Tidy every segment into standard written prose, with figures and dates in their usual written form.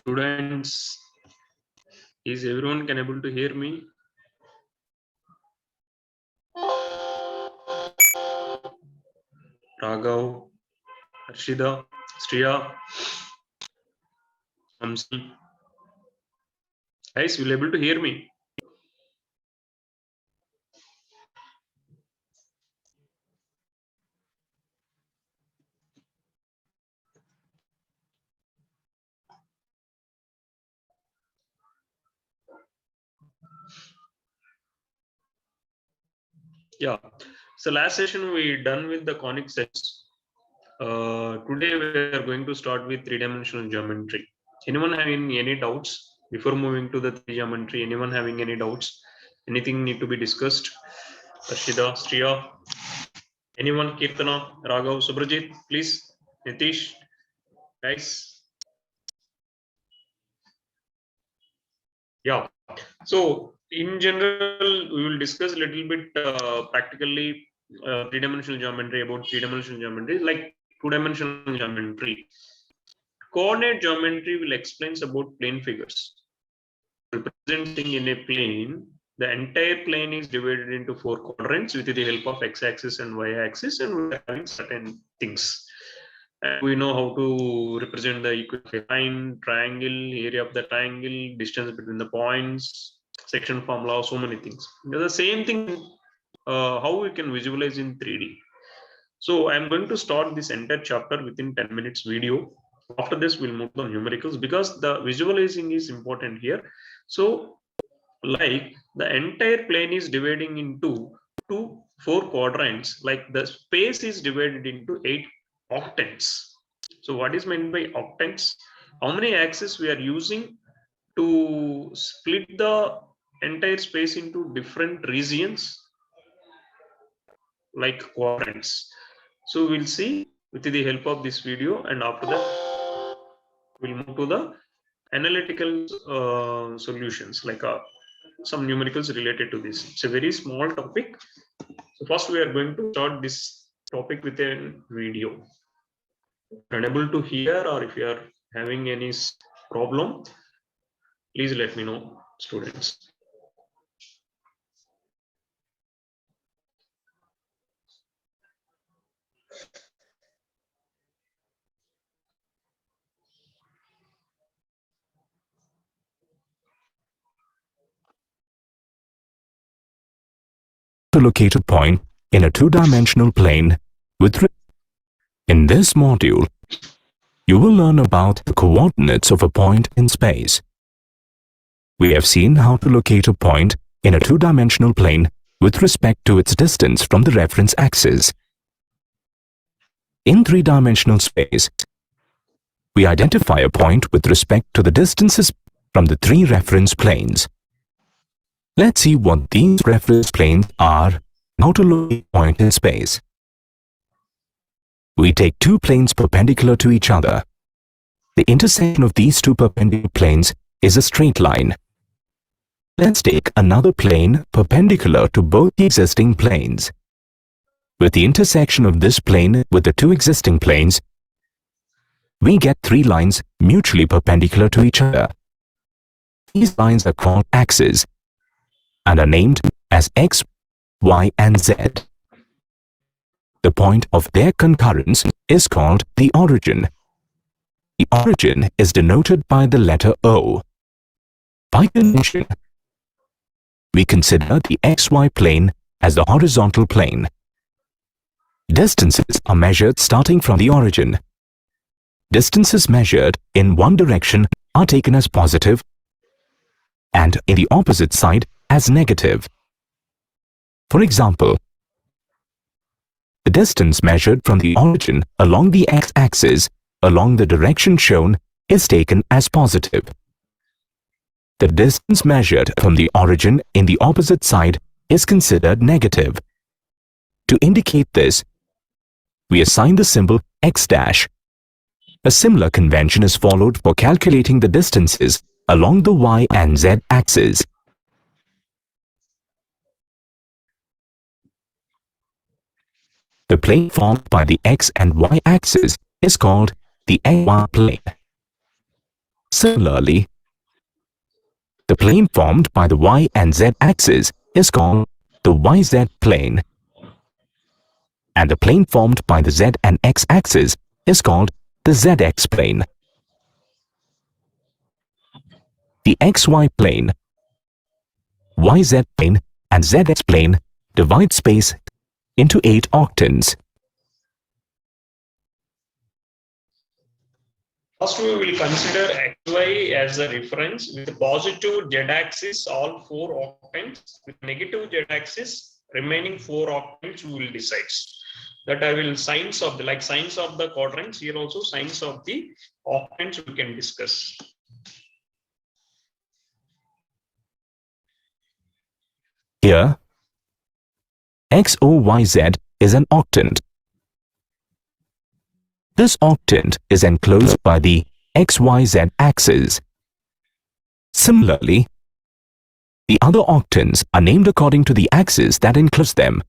Students, is everyone can able to hear me? Raghav, Harshida, Striya, Samsi. Guys, will able to hear me? Yeah. So last session we done with the conic sets. Today we are going to start with three-dimensional geometry. Anyone having any doubts before moving to the three geometry? Anyone having any doubts? Anything need to be discussed? Arshida, Striya, anyone? Kirtana, Raghav, Subrajit, please. Nitish, guys. Yeah. So in general, we will discuss a little bit practically three-dimensional geometry about three-dimensional geometry, like two-dimensional geometry. Coordinate geometry will explain about plane figures. Representing in a plane, the entire plane is divided into four quadrants with the help of x-axis and y-axis, and we're having certain things. And we know how to represent the equation, line, triangle, area of the triangle, distance between the points, section formula, so many things. The same thing, how we can visualize in 3D. So I'm going to start this entire chapter within 10 minutes video. After this, we'll move to numericals because the visualizing is important here. So like the entire plane is dividing into four quadrants, like the space is divided into 8 octants. So what is meant by octants? How many axes we are using to split the entire space into different regions, like quadrants. So we'll see with the help of this video, and after that we'll move to the analytical solutions, like some numericals related to this. It's a very small topic. So first we are going to start this topic with a video. If you're unable to hear or if you are having any problem, please let me know, students. To locate a point in a two-dimensional plane with. In this module, you will learn about the coordinates of a point in space. We have seen how to locate a point in a two-dimensional plane with respect to its distance from the reference axis. In three-dimensional space, we identify a point with respect to the distances from the three reference planes. Let's see what these reference planes are and how to locate a point in space. We take two planes perpendicular to each other. The intersection of these two perpendicular planes is a straight line. Let's take another plane perpendicular to both the existing planes. With the intersection of this plane with the two existing planes, we get three lines mutually perpendicular to each other. These lines are called axes and are named as x, y, and z. The point of their concurrence is called the origin. The origin is denoted by the letter O. By convention, we consider the xy plane as the horizontal plane. Distances are measured starting from the origin. Distances measured in one direction are taken as positive and in the opposite side as negative. For example, the distance measured from the origin along the x-axis along the direction shown is taken as positive. The distance measured from the origin in the opposite side is considered negative. To indicate this, we assign the symbol x dash. A similar convention is followed for calculating the distances along the y and z axes. The plane formed by the x and y axis is called the xy plane. Similarly, the plane formed by the y and z axis is called the yz plane, and the plane formed by the z and x axis is called the zx plane. The xy plane, yz plane, and zx plane divide space into 8 octants. First, we will consider xy as a reference. With the positive z-axis, all 4 octants. With negative z-axis, remaining 4 octants we will decide. That I will signs of the quadrants, here also signs of the octants we can discuss. Here, XOYZ is an octant. This octant is enclosed by the XYZ axis. Similarly, the other octants are named according to the axis that enclose them.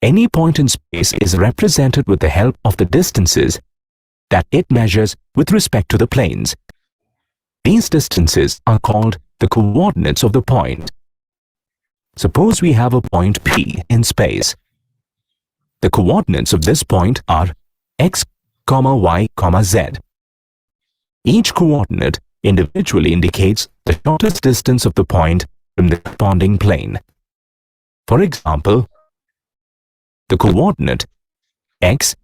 Any point in space is represented with the help of the distances that it measures with respect to the planes. These distances are called the coordinates of the point. Suppose we have a point P in space. The coordinates of this point are x, y, z. Each coordinate individually indicates the shortest distance of the point from the corresponding plane. For example, the coordinate x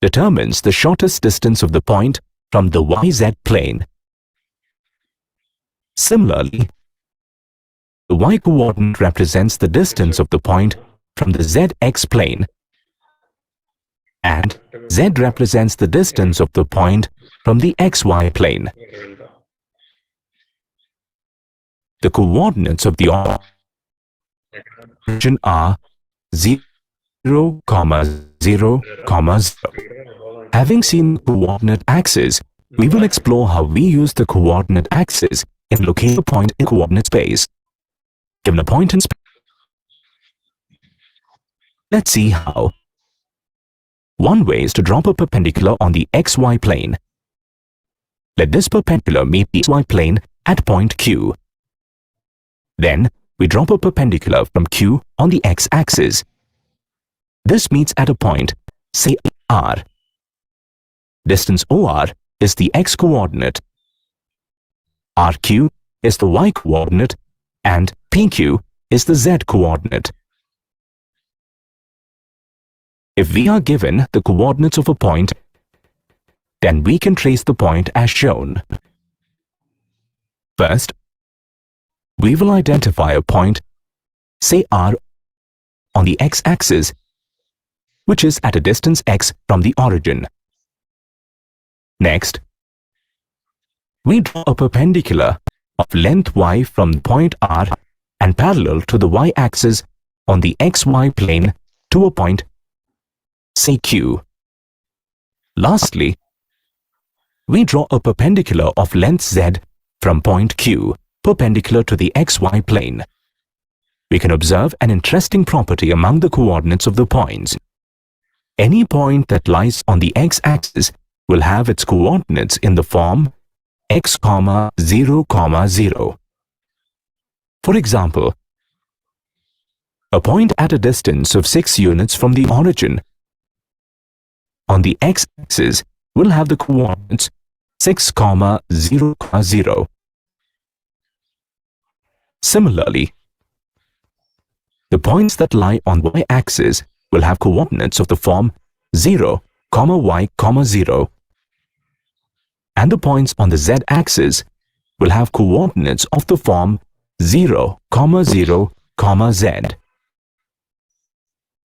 determines the shortest distance of the point from the yz plane. Similarly, the y coordinate represents the distance of the point from the zx plane, and z represents the distance of the point from the xy plane. The coordinates of the origin are 0, 0, 0. Having seen the coordinate axis, we will explore how we use the coordinate axis in locating a point in coordinate space. Given a point in space, let's see how. One way is to drop a perpendicular on the xy plane. Let this perpendicular meet the xy plane at point Q. Then, we drop a perpendicular from Q on the x-axis. This meets at a point, say R. Distance OR is the x-coordinate, RQ is the y-coordinate, and PQ is the z-coordinate. If we are given the coordinates of a point, then we can trace the point as shown. First, we will identify a point, say R, on the x-axis, which is at a distance x from the origin. Next, we draw a perpendicular of length y from point R and parallel to the y-axis on the xy plane to a point, say Q. Lastly, we draw a perpendicular of length z from point Q perpendicular to the xy plane. We can observe an interesting property among the coordinates of the points. Any point that lies on the x-axis will have its coordinates in the form x, 0, 0. For example, a point at a distance of 6 units from the origin on the x-axis will have the coordinates 6, 0, 0. Similarly, the points that lie on y-axis will have coordinates of the form 0, y, 0, and the points on the z-axis will have coordinates of the form 0, 0, z.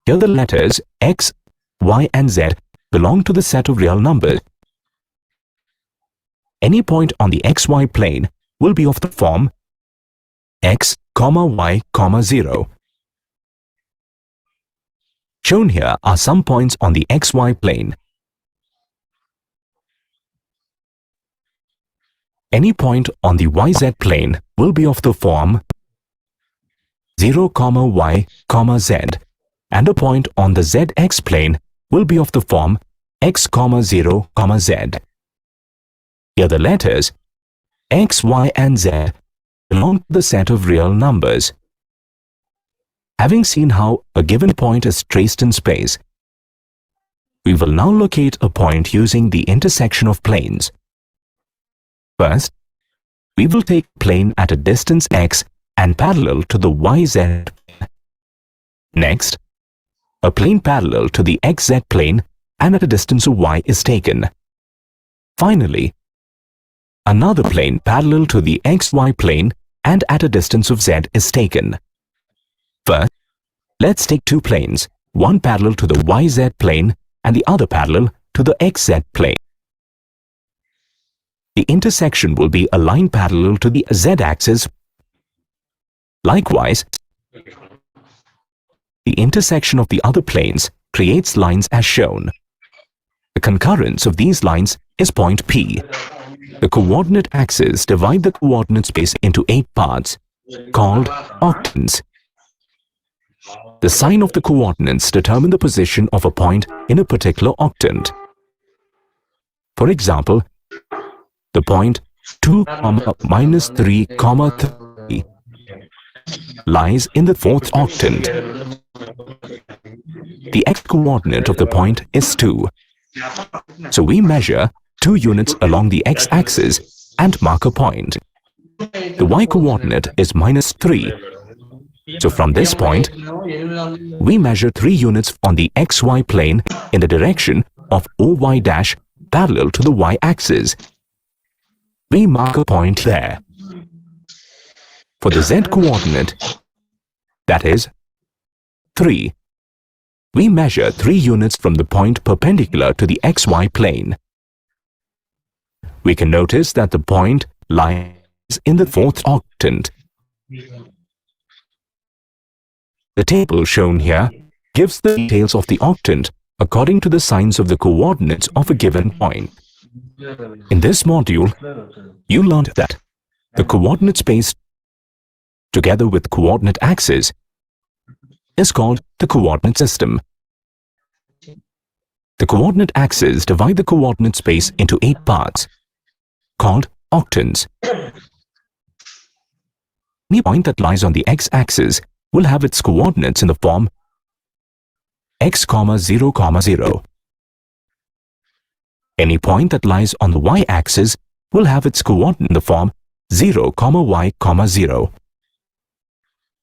Here the letters x, y, and z belong to the set of real numbers. Any point on the xy plane will be of the form x, y, 0. Shown here are some points on the xy plane. Any point on the yz plane will be of the form 0, y, z, and a point on the zx plane will be of the form x, 0, z. Here the letters x, y, and z belong to the set of real numbers. Having seen how a given point is traced in space, we will now locate a point using the intersection of planes. First, we will take a plane at a distance x and parallel to the yz. Next, a plane parallel to the xz plane and at a distance of y is taken. Finally, another plane parallel to the xy plane and at a distance of z is taken. First, let's take two planes, one parallel to the yz plane and the other parallel to the xz plane. The intersection will be a line parallel to the z-axis. Likewise, the intersection of the other planes creates lines as shown. The concurrence of these lines is point P. The coordinate axes divide the coordinate space into 8 parts, called octants. The sign of the coordinates determine the position of a point in a particular octant. For example, the point 2, -3, 3 lies in the 4th octant. The x-coordinate of the point is 2. So we measure 2 units along the x-axis and mark a point. The y-coordinate is -3. So from this point, we measure 3 units on the xy plane in the direction of OY' parallel to the y-axis. We mark a point there. For the z-coordinate, that is 3, we measure 3 units from the point perpendicular to the xy plane. We can notice that the point lies in the 4th octant. The table shown here gives the details of the octant according to the signs of the coordinates of a given point. In this module, you learned that the coordinate space together with coordinate axis is called the coordinate system. The coordinate axes divide the coordinate space into 8 parts, called octants. Any point that lies on the x-axis will have its coordinates in the form x, 0, 0. Any point that lies on the y-axis will have its coordinate in the form 0, y, 0.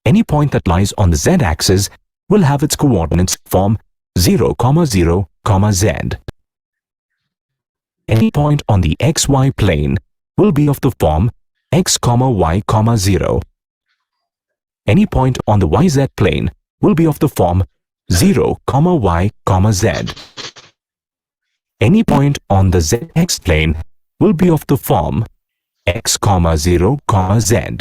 Any point that lies on the z-axis will have its coordinates form 0, 0, z. Any point on the xy plane will be of the form x, y, 0. Any point on the yz plane will be of the form 0, y, z. Any point on the zx plane will be of the form x, 0, z.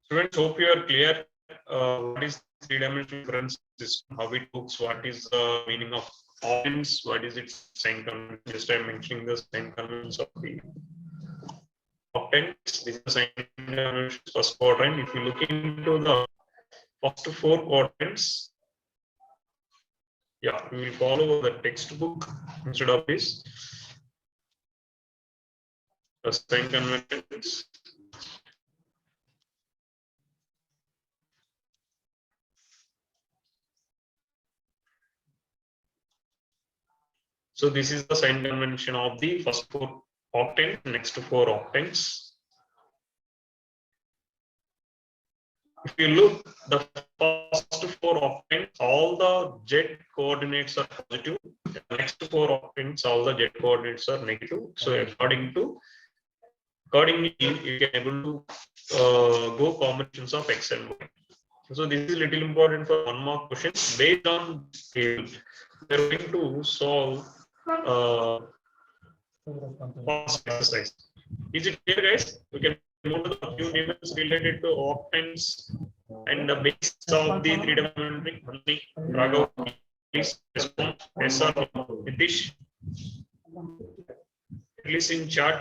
Students, hope you are clear. What is three-dimensional difference system? How it looks? What is the meaning of octants? What is its sign convention? Just I'm mentioning the sign conventions of the octants. This is the sign convention first quadrant. If you look into the first 4 quadrants, yeah, we will follow the textbook instead of this. The sign conventions. So this is the sign convention of the first 4 octants, next 4 octants. If you look, the first 4 octants, all the z coordinates are positive. The next 4 octants, all the z coordinates are negative. So accordingly, you can able to go combinations of x and y. So this is little important for 1 mark question. Based on table, we are going to solve past exercise. Is it clear, guys? We can move to the few tables related to octants and the base of the three-dimensional. Raghav, please respond. Yes or no? Nitish, at least in chart.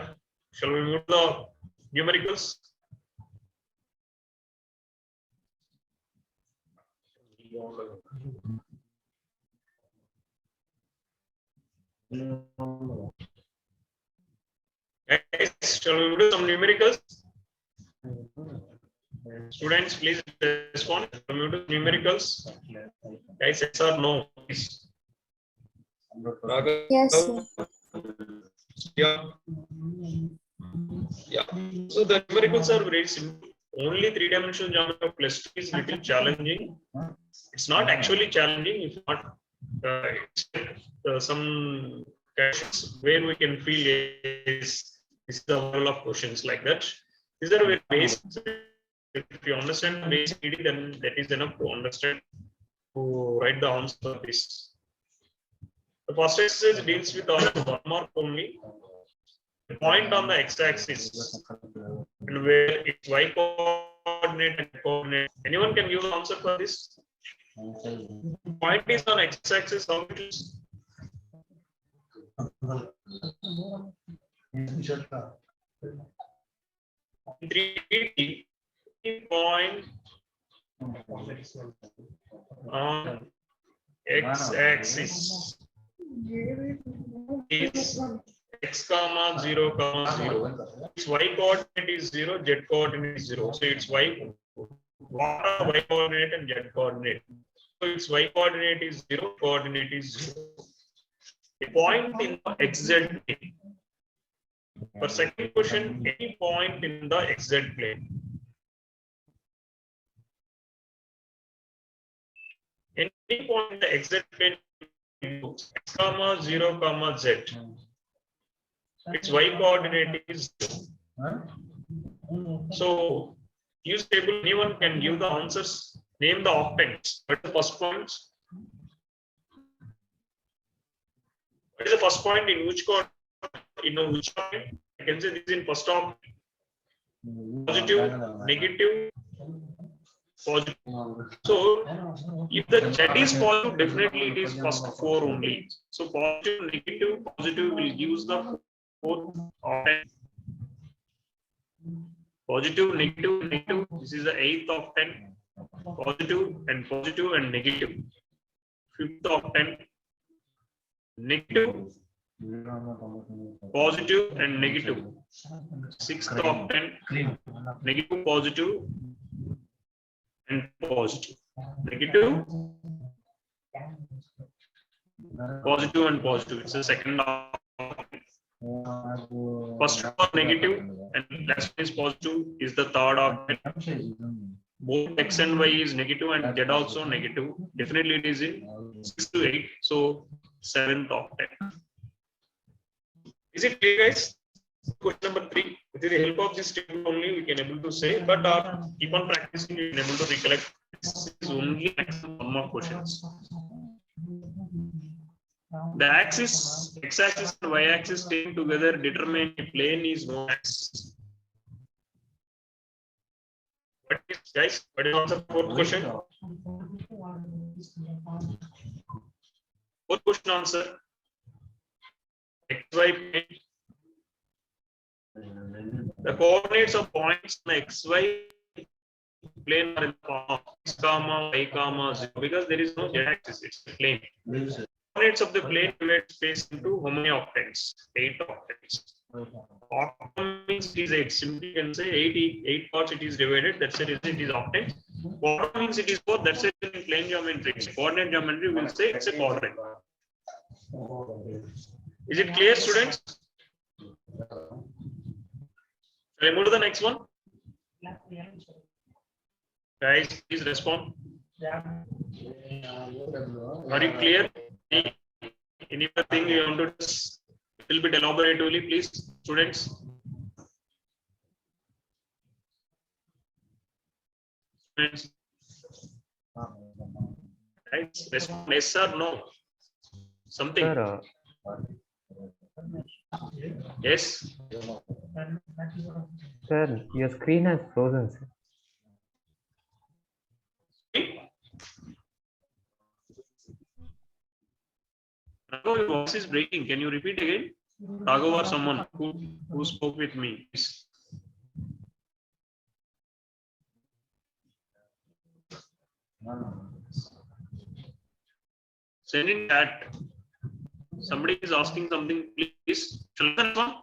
Shall we move to the numericals? Guys, shall we do some numericals? Students, please respond. Shall we do numericals? Guys, yes or no? Please. Yes, sir. Yeah. Yeah. So the numericals are very simple. Only three-dimensional geometry of plus 2 is little challenging. It's not actually challenging. If not, some cases where we can feel is the level of questions like that. These are very basic. If you understand the basic, then that is enough to understand to write the answer for this. The first exercise deals with only 1 mark only. The point on the x-axis and where it's y coordinate and coordinate. Anyone can give the answer for this? Point is on x-axis. How it is? 3D point on x-axis is x comma 0 comma 0. Its y coordinate is 0, z coordinate is 0. So it's y coordinate and z coordinate. So its y coordinate is 0, coordinate is 0. A point in the xz plane. For second question, any point in the xz plane. Any point in the xz plane x comma 0 comma z. Its y coordinate is 0. So use table. Anyone can give the answers. Name the octants. What is the first point? What is the first point in which coordinate? In which point? I can say this in first octant. Positive, negative, positive. So if the z is positive, definitely it is first 4 only. So positive, negative, positive will use the fourth octant. Positive, negative, negative. This is the 8th octant. Positive and negative. 5th octant. Negative, positive and negative. 6th octant. Negative, positive and positive. Negative, positive and positive. It's the second octant. First one negative and last one is positive is the third octant. Both x and y is negative and z also negative. Definitely it is in 6 to 8. So 7th octant. Is it clear, guys? Question number 3. With the help of this table only we can able to say, but keep on practicing, you can able to recollect. This is only maximum 1 more questions. The axis, x-axis and y-axis taken together determine a plane is known as. What is, guys? What is answer for fourth question? Fourth question answer. XY plane. The coordinates of points in the XY plane are in the form of x comma y comma 0 because there is no z-axis. It's a plane. Coordinates of the plane divide space into how many octants? 8 octants. Octant means it is 8. Simply can say 8 parts it is divided. That's it. It is octant. Quadrant means it is 4. That's it in plane geometry. Coordinate geometry will say it's a quadrant. Is it clear, students? Shall I move to the next one? Guys, please respond. Are you clear? Anything you want to just a little bit elaboratively, please, students? Students. Guys, respond yes or no. Something. Sir, Yes. sir, your screen has frozen, sir. Raghav, your voice is breaking. Can you repeat again? Raghav or someone who spoke with me. Please. Send in chat. Somebody is asking something, please. Shall I respond?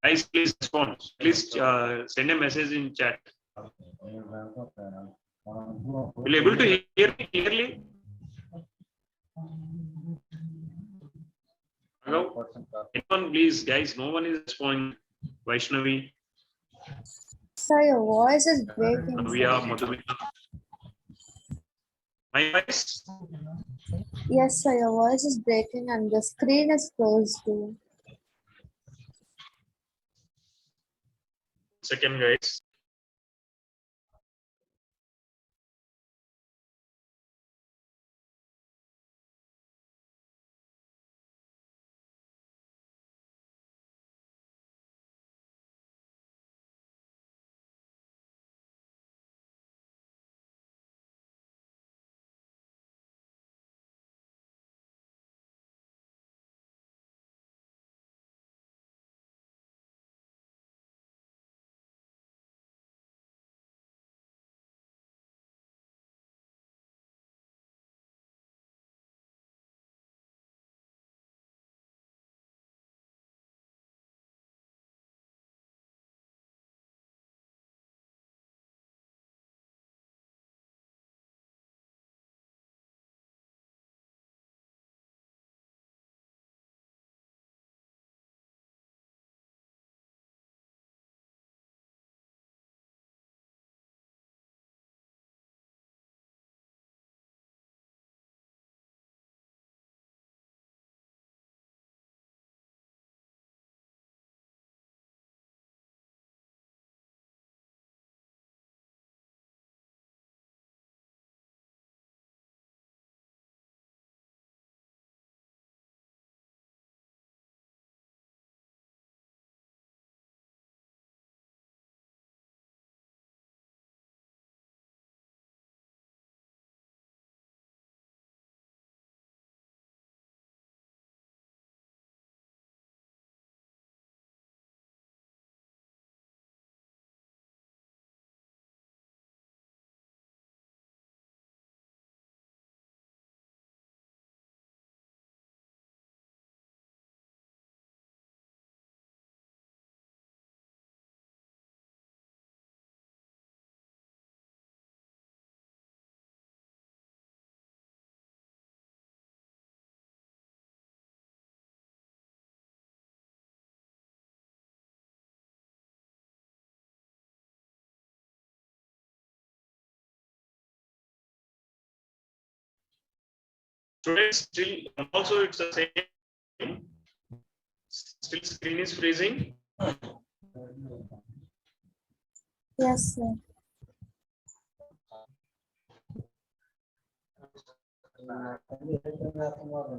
Guys, please respond. Please send a message in chat. Will you able to hear me clearly? Hello? Anyone, please, guys. No one is responding. Vaishnavi, Sir, your voice is breaking. Navya, Madhumita. My voice? Yes, sir, your voice is breaking and the screen is closed too. Second, guys. Students, still also it's the same. Still screen is freezing. Yes, sir.